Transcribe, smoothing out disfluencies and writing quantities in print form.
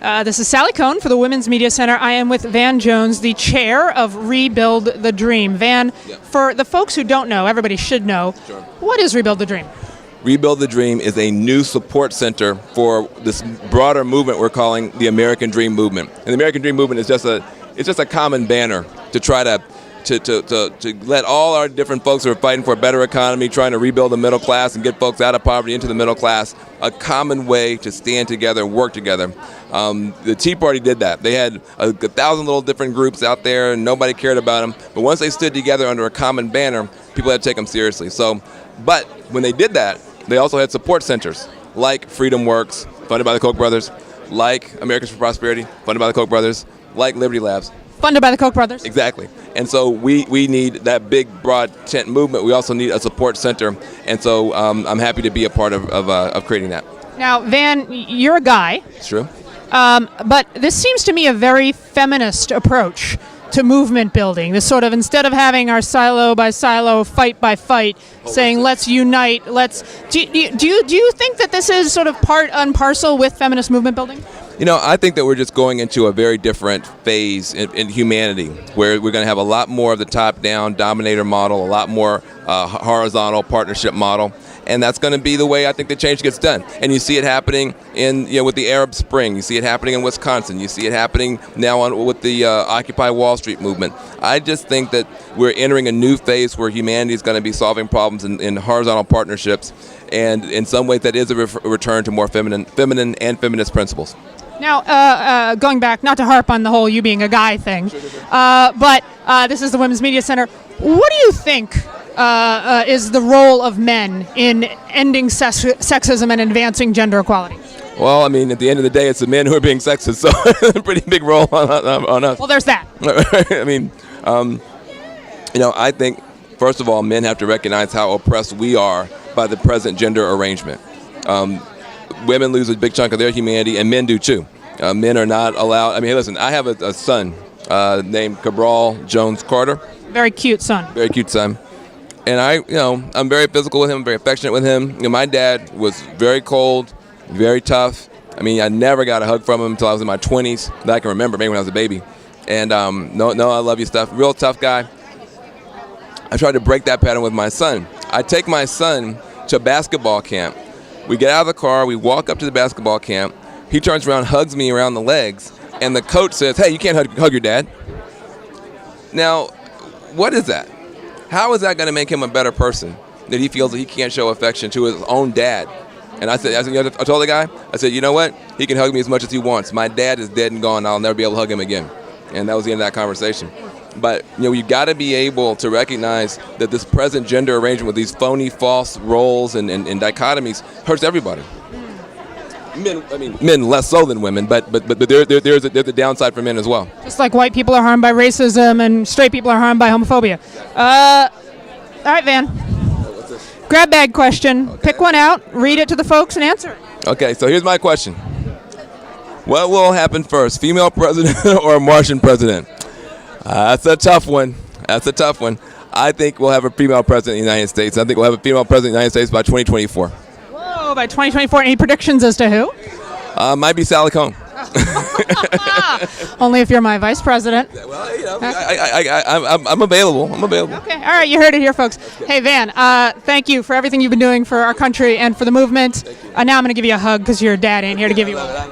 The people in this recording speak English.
This is Sally Kohn for the Women's Media Center. I am with Van Jones, the chair of Rebuild the Dream. Van, for the folks who don't know, everybody should know, what is Rebuild the Dream? Rebuild the Dream is a new support center for this broader movement we're calling the American Dream Movement. And the American Dream Movement is just a common banner to try to let all our different folks who are fighting for a better economy, trying to rebuild the middle class and get folks out of poverty into the middle class, a common way to stand together and work together. The Tea Party did that. They had 1,000 little different groups out there and nobody cared about them. But once they stood together under a common banner, people had to take them seriously. But when they did that, they also had support centers like Freedom Works, funded by the Koch brothers, like Americans for Prosperity, funded by the Koch brothers, like Liberty Labs. Funded by the Koch brothers. Exactly. And so we need that big, broad tent movement. We also need a support center. And so I'm happy to be a part of creating that. Now, Van, you're a guy. It's true. But this seems to me a very feminist approach to movement building. This sort of, instead of having our silo by silo, fight by fight, saying let's unite, do you think that this is sort of part and parcel with feminist movement building? You know, I think that we're just going into a very different phase in humanity, where we're going to have a lot more of the top-down dominator model, a lot more horizontal partnership model, and that's going to be the way I think the change gets done. And you see it happening with the Arab Spring. You see it happening in Wisconsin. You see it happening now with the Occupy Wall Street movement. I just think that we're entering a new phase where humanity is going to be solving problems in horizontal partnerships, and in some ways that is a return to more feminine and feminist principles. Now, going back, not to harp on the whole you being a guy thing, but this is the Women's Media Center. What do you think is the role of men in ending sexism and advancing gender equality? Well, I mean, at the end of the day, it's the men who are being sexist, so a pretty big role on us. Well, there's that. I mean, I think, first of all, men have to recognize how oppressed we are by the present gender arrangement. Women lose a big chunk of their humanity, and men do too. Men are not allowed. I mean, hey, listen, I have a son named Cabral Jones Carter. Very cute son. Very cute son. And I'm very physical with him, very affectionate with him. My dad was very cold, very tough. I mean, I never got a hug from him until I was in my 20s, that I can remember, maybe when I was a baby. And no, I love you stuff. Real tough guy. I tried to break that pattern with my son. I take my son to basketball camp. We get out of the car, we walk up to the basketball camp. He turns around, hugs me around the legs, and the coach says, "Hey, you can't hug your dad." Now, what is that? How is that going to make him a better person, that he feels that he can't show affection to his own dad? And I told the guy, I said, you know what? He can hug me as much as he wants. My dad is dead and gone. I'll never be able to hug him again. And that was the end of that conversation. But you got to be able to recognize that this present gender arrangement with these phony, false roles and dichotomies hurts everybody. Men less so than women, but there's a downside for men as well. Just like white people are harmed by racism and straight people are harmed by homophobia. All right, Van. Grab bag question. Okay. Pick one out, read it to the folks, and answer it. Okay, so here's my question. What will happen first, female president or a Martian president? That's a tough one. I think we'll have a female president in the United States. I think we'll have a female president in the United States by 2024. Whoa, by 2024. Any predictions as to who? Might be Sally Kohn. Only if you're my vice president. Well, I'm available. Okay, all right, you heard it here, folks. Hey, Van, thank you for everything you've been doing for our country and for the movement. Now I'm going to give you a hug because your dad ain't here to give you one.